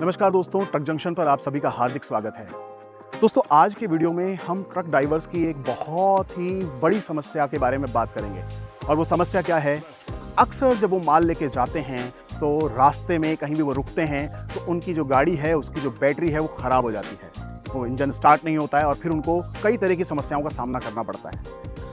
नमस्कार दोस्तों, truck junction पर आप सभी का हार्दिक स्वागत है। दोस्तों, आज के वीडियो में हम ट्रक ड्राइवर्स की एक बहुत ही बड़ी समस्या के बारे में बात करेंगे। और वो समस्या क्या है? अक्सर जब वो माल लेके जाते हैं तो रास्ते में कहीं भी वो रुकते हैं तो उनकी जो गाड़ी है, उसकी जो बैटरी है वो ख़राब हो जाती है। वो इंजन स्टार्ट नहीं होता है और फिर उनको कई तरह की समस्याओं का सामना करना पड़ता है।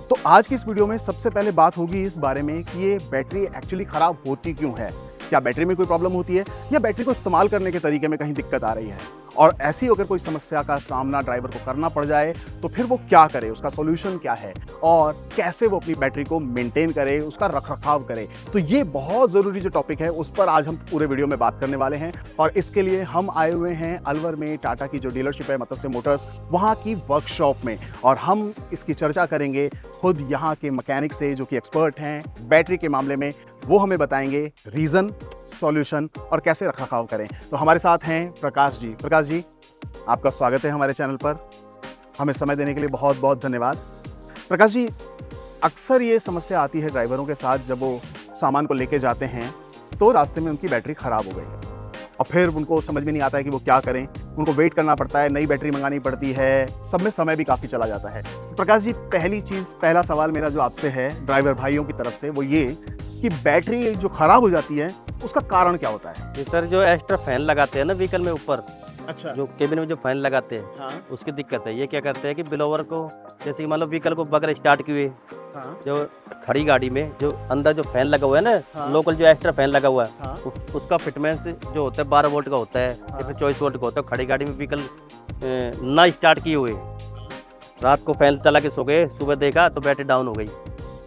तो आज की इस वीडियो में सबसे पहले बात होगी इस बारे में कि ये बैटरी एक्चुअली ख़राब होती क्यों है। क्या बैटरी में कोई प्रॉब्लम होती है या बैटरी को इस्तेमाल करने के तरीके में कहीं दिक्कत आ रही है? और ऐसी अगर कोई समस्या का सामना ड्राइवर को करना पड़ जाए तो फिर वो क्या करे, उसका सॉल्यूशन क्या है और कैसे वो अपनी बैटरी को मेंटेन करे, उसका रखरखाव करे। तो ये बहुत ज़रूरी जो टॉपिक है उस पर आज हम पूरे वीडियो में बात करने वाले हैं। और इसके लिए हम आए हुए हैं अलवर में टाटा की जो डीलरशिप है मत्स्य मोटर्स, वहाँ की वर्कशॉप में। और हम इसकी चर्चा करेंगे खुद यहाँ के मैकेनिक से जो कि एक्सपर्ट हैं बैटरी के मामले में। वो हमें बताएंगे रीज़न, सॉल्यूशन और कैसे रखरखाव करें। तो हमारे साथ हैं प्रकाश जी। प्रकाश जी, आपका स्वागत है हमारे चैनल पर। हमें समय देने के लिए बहुत बहुत धन्यवाद। प्रकाश जी, अक्सर ये समस्या आती है ड्राइवरों के साथ जब वो सामान को लेके जाते हैं तो रास्ते में उनकी बैटरी ख़राब हो गई है और फिर उनको समझ में नहीं आता है कि वो क्या करें। उनको वेट करना पड़ता है, नई बैटरी मंगानी पड़ती है, सब में समय भी काफ़ी चला जाता है। प्रकाश जी, पहला सवाल मेरा जो आपसे है ड्राइवर भाइयों की तरफ से वो ये कि बैटरी जो ख़राब हो जाती है उसका कारण क्या होता है? जी सर, जो एक्स्ट्रा फैन लगाते हैं ना व्हीकल में ऊपर, अच्छा। जो केबिन में जो फैन लगाते हैं, हाँ। उसकी दिक्कत है। ये क्या करते हैं कि ब्लोवर को, जैसे कि मान लो व्हीकल को बगैर स्टार्ट किए हाँ। जो खड़ी गाड़ी में जो अंदर जो फैन लगा हुआ है ना, हाँ। लोकल जो एक्स्ट्रा फैन लगा हुआ है, हाँ। उसका फिटमेंस जो होता है 12 वोल्ट का होता है या फिर 24 वोल्ट का होता है। खड़ी गाड़ी में व्हीकल ना स्टार्ट किए हुए रात को फैन चला के सो गए, सुबह देखा तो बैटरी डाउन हो गई।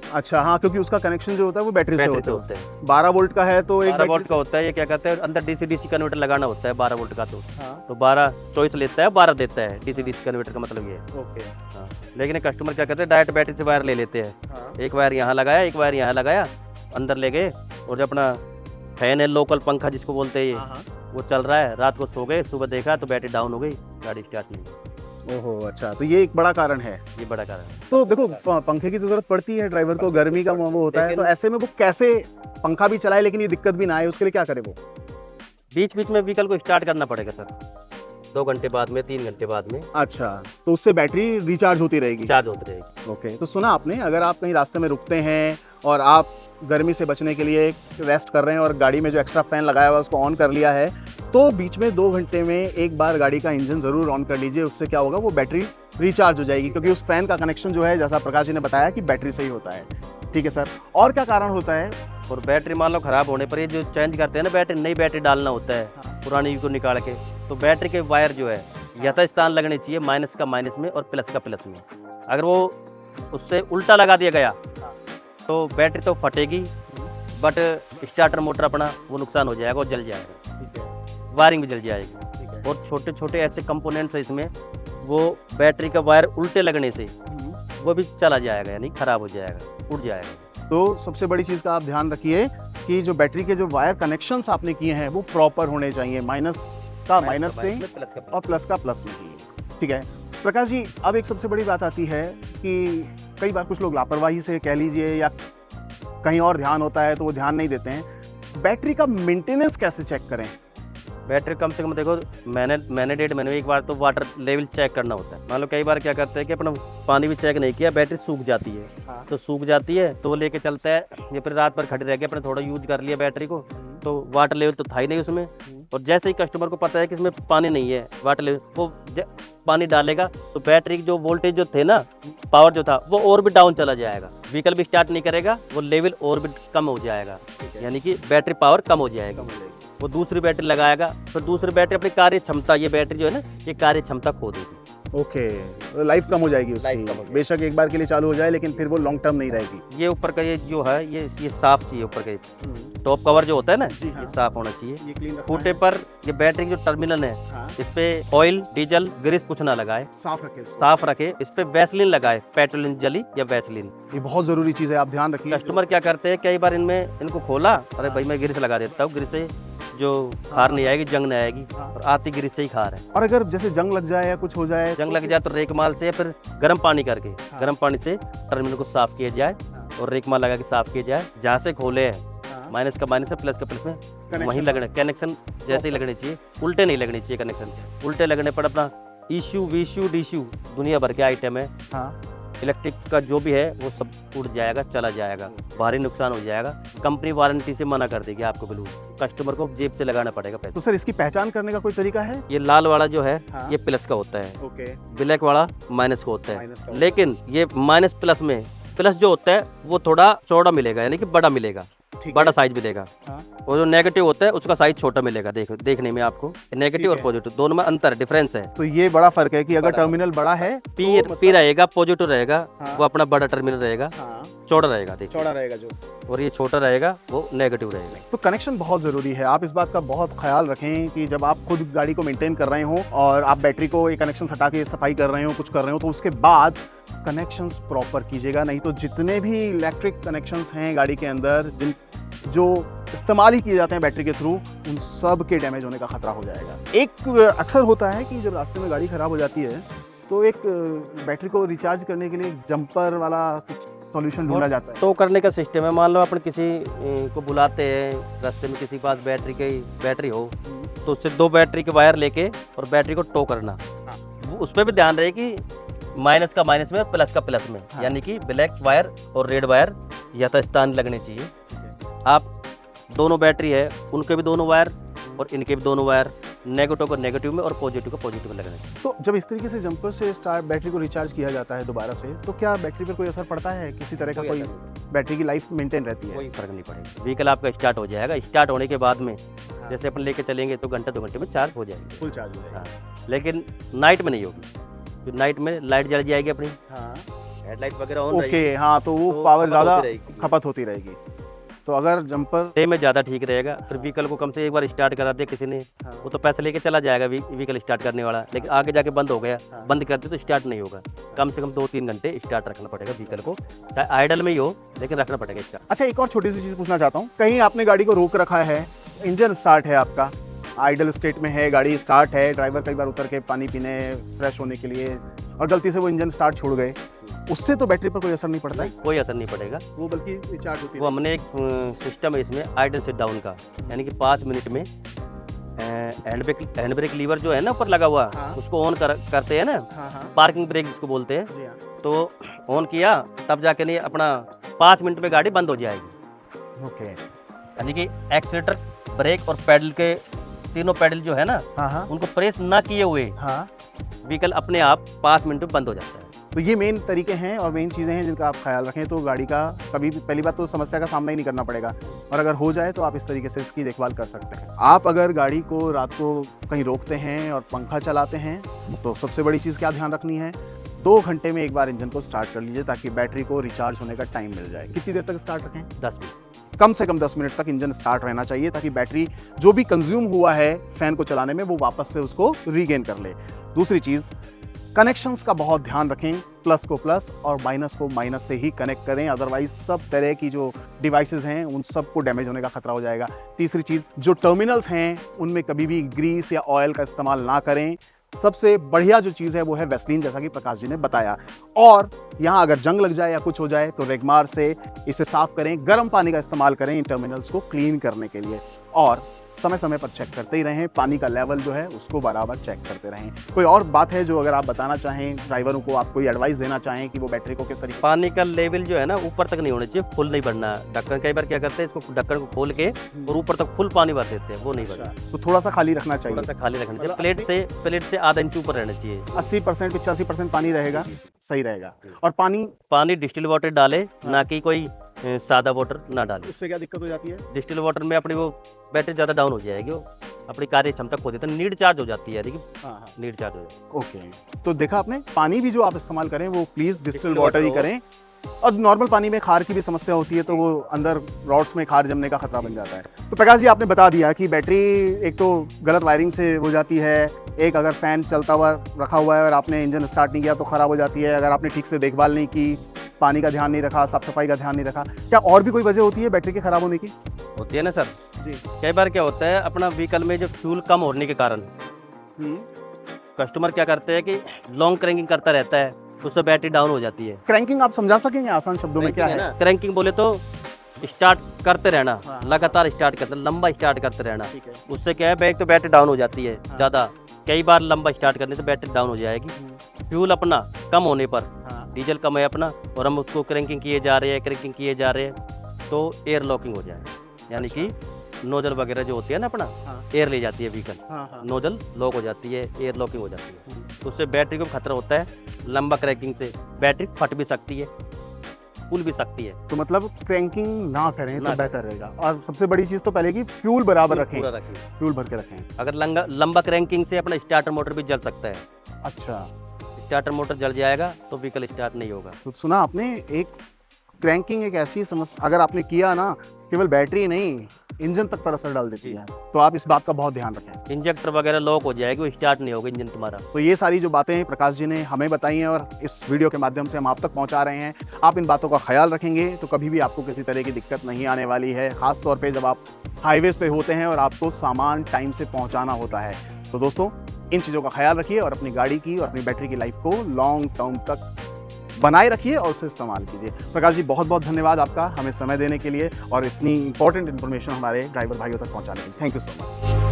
अच्छा, हाँ, क्योंकि उसका कनेक्शन जो होता है वो बैटरी से होते होता हैं है। 12 वोल्ट का है तो एक 12 वोल्ट का होता है। ये क्या कहते हैं, अंदर डीसी डीसी कन्वर्टर लगाना होता है 12 वोल्ट का। हाँ। तो 12 चॉइस लेता है, 12 देता है। डीसी डीसी कन्वर्टर का मतलब ये है। ओके। हाँ, लेकिन कस्टमर क्या करते हैं, डायरेक्ट बैटरी से वायर ले लेते हैं। हाँ। एक वायर यहाँ लगाया, एक वायर यहाँ लगाया, अंदर ले गए और जो अपना फैन है, लोकल पंखा जिसको बोलते हैं ये, हाँ। वो चल रहा है। रात को सो गए, सुबह देखा तो बैटरी डाउन हो गई, गाड़ी स्टार्ट नहीं हुई। ओहो, अच्छा, तो ये एक बड़ा कारण है। ये बड़ा कारण है। तो देखो, पंखे की तो जरूरत पड़ती है ड्राइवर को, गर्मी का वो होता है, तो ऐसे में वो कैसे पंखा भी चलाए लेकिन ये दिक्कत भी ना आए, उसके लिए क्या करे वो? बीच बीच में व्हीकल को स्टार्ट करना पड़ेगा सर, 2 घंटे बाद में, 3 घंटे बाद में। अच्छा, तो उससे बैटरी रिचार्ज होती रहेगी। चार्ज होती रहेगी। ओके, तो सुना आपने, अगर आप कहीं रास्ते में रुकते हैं और आप गर्मी से बचने के लिए रेस्ट कर रहे हैं और गाड़ी में जो एक्स्ट्रा फैन लगाया हुआ है उसको ऑन कर लिया है, तो बीच में 2 घंटे में एक बार गाड़ी का इंजन ज़रूर ऑन कर लीजिए। उससे क्या होगा, वो बैटरी रिचार्ज हो जाएगी, क्योंकि उस फैन का कनेक्शन जो है, जैसा प्रकाश जी ने बताया, कि बैटरी से ही होता है। ठीक है सर, और क्या कारण होता है? और बैटरी मान लो खराब होने पर ये जो चेंज करते हैं ना बैटरी, नई बैटरी डालना होता है पुरानी को निकाल के। तो बैटरी के वायर जो है यथास्थान लगने चाहिए, माइनस का माइनस में और प्लस का प्लस में। अगर वो उससे उल्टा लगा दिया गया तो बैटरी तो फटेगी, बट स्टार्टर मोटर अपना वो नुकसान हो जाएगा और जल जाएगा। ठीक है। वायरिंग भी जल जाएगी। ठीक है। और छोटे छोटे ऐसे कंपोनेंट्स है इसमें, वो बैटरी का वायर उल्टे लगने से वो भी चला जाएगा, यानी खराब हो जाएगा, उड़ जाएगा। तो सबसे बड़ी चीज़ का आप ध्यान रखिए कि जो बैटरी के जो वायर कनेक्शंस आपने किए हैं वो प्रॉपर होने चाहिए, माइनस का माइनस से और प्लस का प्लस में। ठीक है प्रकाश जी, अब एक सबसे बड़ी बात आती है कि कई बार कुछ लोग लापरवाही से कह लीजिए या कहीं और ध्यान होता है तो वो ध्यान नहीं देते हैं। बैटरी का मेंटेनेंस कैसे चेक करें? बैटरी कम से कम देखो, मैंने 1.5 महीने में एक बार तो वाटर लेवल चेक करना होता है। मान लो कई बार क्या करते हैं कि अपना पानी भी चेक नहीं किया, बैटरी सूख जाती है। हाँ। तो सूख जाती है तो वो लेके चलता है, ये फिर रात भर खड़ी रह गया, अपने थोड़ा यूज कर लिया बैटरी को, तो वाटर लेवल तो था ही नहीं उसमें। और जैसे ही कस्टमर को पता है कि इसमें पानी नहीं है, वाटर लेवल, वो पानी डालेगा तो बैटरी जो वोल्टेज जो थे ना, पावर जो था वो और भी डाउन चला जाएगा। व्हीकल भी स्टार्ट नहीं करेगा, वो लेवल और भी कम हो जाएगा, यानी कि बैटरी पावर कम हो जाएगी। वो दूसरी बैटरी लगाएगा, फिर दूसरी बैटरी अपनी कार्य क्षमता, ये बैटरी जो है ना, ये कार्य क्षमता खो देगी। ओके, लाइफ कम हो जाएगी लाइफ कम हो उसकी। जाएगी। बेशक एक बार के लिए चालू हो जाए लेकिन फिर वो लॉन्ग टर्म नहीं रहेगी। ये ऊपर का ये जो है, ये साफ चाहिए। ऊपर का टॉप कवर जो होता है ना, जी हाँ। ये साफ होना चाहिए। ये क्लीन फूटे पर ये बैटरी जो टर्मिनल है, हाँ। इस पे ऑयल, डीजल, ग्रीस कुछ ना लगाए, साफ रखें इसको। साफ रखे। इस पे वैसलीन लगाए, पेट्रोलिन जली या वैसलीन। ये बहुत जरूरी चीज है, आप ध्यान रखिए। कस्टमर क्या करते हैं, कई बार इनको खोला, अरे भाई मैं ग्रीस लगा देता हूँ, ग्रीस से जो खार नहीं आएगी, जंग नहीं आएगी, और आती ग्रीस से ही खार है। और अगर जैसे जंग लग जाए या कुछ हो जाए, जंग लग जाए तो रेकमाल से, फिर गर्म पानी करके, गर्म पानी से टर्मिनल को साफ किया जाए और रेकमाल लगा के साफ किया जाए। जहाँ से खोले हैं माइनस का माइनस है, प्लस का प्लस में वहीं लगने, कनेक्शन जैसे ही लगने चाहिए, उल्टे नहीं लगने चाहिए कनेक्शन। उल्टे लगने पर अपना इश्यू विश्यू डिश्यू दुनिया भर के आइटम है, हाँ, इलेक्ट्रिक का जो भी है वो सब उड़ जाएगा, चला जाएगा, भारी नुकसान हो जाएगा। कंपनी वारंटी से मना कर देगी आपको, बिल्कुल कस्टमर को जेब से लगाना पड़ेगा पैसा। तो सर इसकी पहचान करने का कोई तरीका है? ये लाल वाला जो है हाँ। ये प्लस का होता है, ओके, ब्लैक वाला माइनस का होता है। माइनस का होता लेकिन ये माइनस प्लस में प्लस जो होता है वो थोड़ा चौड़ा मिलेगा, यानी कि बड़ा मिलेगा, ठीक बड़ा है। साइज मिलेगा। हाँ, और जो नेगेटिव होता है उसका साइज छोटा मिलेगा। देखने में आपको नेगेटिव और है। पॉजिटिव दोनों में अंतर है, डिफरेंस है। तो ये बड़ा फर्क है कि अगर बड़ा टर्मिनल बड़ा है पी रहेगा, पॉजिटिव रहेगा, हाँ। वो अपना बड़ा टर्मिनल रहेगा, हाँ, चौड़ा रहेगा, देखिए। चौड़ा रहेगा जो, और ये छोटा रहेगा वो नेगेटिव रहेगा। तो कनेक्शन बहुत ज़रूरी है। आप इस बात का बहुत ख्याल रखें कि जब आप खुद गाड़ी को मेंटेन कर रहे हो और आप बैटरी को ये कनेक्शन हटा के सफाई कर रहे हो, कुछ कर रहे हो, तो उसके बाद कनेक्शंस प्रॉपर कीजिएगा। नहीं तो जितने भी इलेक्ट्रिक कनेक्शंस हैं गाड़ी के अंदर जो इस्तेमाल ही किए जाते हैं बैटरी के थ्रू, उन सब के डैमेज होने का खतरा हो जाएगा। एक अक्सर होता है कि जब रास्ते में गाड़ी खराब हो जाती है तो एक बैटरी को रिचार्ज करने के लिए एक जंपर वाला कुछ सॉल्यूशन ढूंढा जाता है। टो करने का सिस्टम है। मान लो अपन किसी को बुलाते हैं, रास्ते में किसी के पास बैटरी हो तो उससे 2 बैटरी के वायर लेके और बैटरी को टो करना। वो उस पर भी ध्यान रहे कि माइनस का माइनस में, प्लस का प्लस में, हाँ। यानी कि ब्लैक वायर और रेड वायर यथास्थान लगने चाहिए। आप दोनों बैटरी है उनके भी दोनों वायर और इनके भी दोनों वायर नेगेटिव को नेगेटिव में और पॉजिटिव को पॉजिटिव में लगने चाहिए। तो जब इस तरीके से जंपर से स्टार्ट बैटरी को रिचार्ज किया जाता है दोबारा से, तो क्या बैटरी पर कोई असर पड़ता है? किसी तरह का कोई बैटरी की लाइफ मेंटेन रहती है? कोई फर्क नहीं पड़ेगा। व्हीकल आपका स्टार्ट हो जाएगा। स्टार्ट होने के बाद में जैसे अपन लेके चलेंगे तो घंटे 2 घंटे में चार्ज हो जाएगी, फुल चार्ज हो जाएगा। हाँ। लेकिन नाइट में नहीं होगी, तो नाइट में लाइट जल जाएगी अपनी, हाँ, हेडलाइट वगैरह ऑन रहेगी, ओके, हाँ, तो वो तो पावर खपत ज़्यादा होती रहेगी। खपत होती रहेगी। तो अगर जंपर डे में ज़्यादा ठीक रहेगा। फिर व्हीकल को कम से एक बार स्टार्ट करा दिया किसी ने, हाँ। वो तो पैसे लेके चला जाएगा व्हीकल स्टार्ट करने वाला, लेकिन आगे जाके बंद हो गया, हाँ। बंद करते तो स्टार्ट नहीं होगा। कम से कम 2-3 घंटे स्टार्ट रखना पड़ेगा व्हीकल को, चाहे आइडल में ही हो लेकिन रखना पड़ेगा स्टार्ट। अच्छा, एक और छोटी सी चीज़ पूछना चाहता हूँ। कहीं आपने गाड़ी को रोक रखा है, इंजन स्टार्ट है आपका, आइडल स्टेट में है, गाड़ी स्टार्ट है, ड्राइवर कई बार उतर के पानी पीने, फ्रेश होने के लिए, और गलती से वो इंजन स्टार्ट छोड़ गए, उससे तो बैटरी पर कोई असर नहीं पड़ता है? कोई असर नहीं पड़ेगा। वो बल्कि रिचार्ज होती वो हमने एक सिस्टम है इसमें आइडल सेट डाउन का, यानी कि 5 मिनट में हैंड ब्रेक लीवर जो है ना ऊपर लगा हुआ, हाँ। उसको ऑन करते हैं ना, हाँ, हाँ, पार्किंग ब्रेक जिसको बोलते हैं, जी हाँ, तो ऑन किया तब जाके नहीं अपना 5 मिनट में गाड़ी बंद हो जाएगी। ओके, यानी कि एक्सीलेटर, ब्रेक और पैडल के तीनों पैडल जो है ना, हाँ, हाँ, उनको प्रेस ना किए हुए हाँ। व्हीकल अपने आप 5 मिनट में बंद हो जाता है। तो ये मेन तरीके हैं और मेन चीज़ें हैं जिनका आप ख्याल रखें, तो गाड़ी का कभी भी, पहली बात तो समस्या का सामना ही नहीं करना पड़ेगा, और अगर हो जाए तो आप इस तरीके से इसकी देखभाल कर सकते हैं। आप अगर गाड़ी को रात को कहीं रोकते हैं और पंखा चलाते हैं तो सबसे बड़ी चीज़ क्या ध्यान रखनी है, 2 घंटे में एक बार इंजन को स्टार्ट कर लीजिए ताकि बैटरी को रिचार्ज होने का टाइम मिल जाए। कितनी देर तक स्टार्ट रखें? 10 मिनट। कम से कम 10 मिनट तक इंजन स्टार्ट रहना चाहिए ताकि बैटरी जो भी कंज्यूम हुआ है फैन को चलाने में वो वापस से उसको रीगेन कर ले। दूसरी चीज़, कनेक्शंस का बहुत ध्यान रखें, प्लस को प्लस और माइनस को माइनस से ही कनेक्ट करें, अदरवाइज सब तरह की जो डिवाइसेस हैं उन सबको डैमेज होने का खतरा हो जाएगा। तीसरी चीज़, जो टर्मिनल्स हैं उनमें कभी भी ग्रीस या ऑयल का इस्तेमाल ना करें। सबसे बढ़िया जो चीज़ है वो है वैसलीन, जैसा कि प्रकाश जी ने बताया। और यहाँ अगर जंग लग जाए या कुछ हो जाए तो रेगमार से इसे साफ करें, गर्म पानी का इस्तेमाल करें इन टर्मिनल्स को क्लीन करने के लिए, और समय समय पर चेक करते ही रहें, पानी का लेवल जो है उसको बराबर चेक करते रहें। कोई और बात है जो अगर आप बताना चाहें ड्राइवरों को, आप कोई एडवाइस देना चाहें कि वो बैटरी को किस तरीके पानी का लेवल जो है ना ऊपर तक नहीं होना चाहिए, फुल नहीं भरना। ढक्कन कई बार क्या करते हैं, इसको ढक्कन को खोल के और ऊपर तक फुल पानी भर देते हैं, वो नहीं भरना, तो थोड़ा सा खाली रखना थोड़ा चाहिए। सा खाली रखना चाहिए। मतलब प्लेट से आधा इंच ऊपर रहना चाहिए। 80% 85% पानी रहेगा, सही रहेगा। और पानी डिस्टिल वाटर डाले, ना कि कोई सादा वाटर ना डाले। उससे क्या दिक्कत हो जाती है? डिस्टिल वाटर में अपनी वो बैटरी ज़्यादा डाउन हो जाएगी, वो अपनी कार्य क्षमता खो देता है, नीड चार्ज हो जाती है। देखिए, हाँ, नीड चार्ज हो जाती है। ओके, तो देखा आपने, पानी भी जो आप इस्तेमाल करें वो please distil Distilled water he water हो। करें। और नॉर्मल पानी में खार की भी समस्या होती है तो वो अंदर रॉड्स में खार जमने का खतरा बन जाता है। तो प्रकाश जी, आपने बता दिया कि बैटरी एक तो गलत वायरिंग से हो जाती है, एक अगर फैन चलता हुआ रखा हुआ है और आपने इंजन स्टार्ट नहीं किया तो ख़राब हो जाती है, अगर आपने ठीक से देखभाल नहीं की, पानी का ध्यान नहीं रखा, साफ सफाई का ध्यान नहीं रखा। क्या और भी कोई वजह होती है बैटरी के ख़राब होने की? होती है ना सर। जी। कई बार क्या होता है, अपना व्हीकल में जो फ्यूल कम होने के कारण कस्टमर क्या करते हैं कि लॉन्ग क्रैंकिंग करता रहता है, उससे बैटरी डाउन हो जाती है। क्रैंकिंग आप समझा सकेंगे आसान शब्दों में क्या है? क्रैंकिंग बोले तो स्टार्ट करते रहना, हाँ। लगातार स्टार्ट करते, लंबा स्टार्ट करते रहना। ठीक है। उससे क्या है, बैग तो बैटरी डाउन हो जाती है हाँ। ज़्यादा, कई बार लंबा स्टार्ट करने से बैटरी डाउन हो जाएगी। फ्यूल अपना कम होने पर, हाँ। डीजल कम है अपना और हम उसको क्रैंकिंग किए जा रहे हैं तो एयर लॉकिंग हो जाए, यानी कि नोजल वगैरह जो होती है ना अपना, हाँ। एयर ले जाती है व्हीकल, हाँ, हाँ। नोजल लॉक हो जाती है, एयर लॉकिंग हो जाती है, तो उससे बैटरी को खतरा होता है। लंबा क्रैकिंग से बैटरी फट भी सकती है, फूल भी सकती है। तो मतलब क्रैंकिंग ना करें ना तो बेहतर रहेगा। और सबसे बड़ी चीज़ तो पहले कि फ्यूल बराबर रखें, पूरा रखें। फ्यूल भर के रखें। अगर लंबा क्रैंकिंग से अपना स्टार्टर मोटर भी जल सकता है, अच्छा, स्टार्टर मोटर जल जाएगा तो व्हीकल स्टार्ट नहीं होगा। तो सुना आपने, एक क्रैंकिंग एक ऐसी समस्या अगर आपने किया ना, केवल बैटरी नहीं इंजन तक पर असर डाल देती जी। है। तो आप इस बात का बहुत ध्यान रखें। इंजेक्टर वगैरह लॉक हो जाएगी, वो स्टार्ट नहीं होगा इंजन तुम्हारा। तो ये सारी जो बातें प्रकाश जी ने हमें बताई हैं और इस वीडियो के माध्यम से हम आप तक पहुंचा रहे हैं, आप इन बातों का ख्याल रखेंगे तो कभी भी आपको किसी तरह की दिक्कत नहीं आने वाली है। खास तौर पे जब आप हाईवेज पे होते हैं और आपको सामान टाइम से पहुंचाना होता है। तो दोस्तों, इन चीज़ों का ख्याल रखिए और अपनी गाड़ी की और अपनी बैटरी की लाइफ को लॉन्ग टर्म तक बनाए रखिए और उसे इस्तेमाल कीजिए। प्रकाश जी, बहुत बहुत धन्यवाद आपका हमें समय देने के लिए और इतनी इंपॉर्टेंट इन्फॉर्मेशन हमारे ड्राइवर भाइयों तक पहुंचाने के लिए। Thank you so much.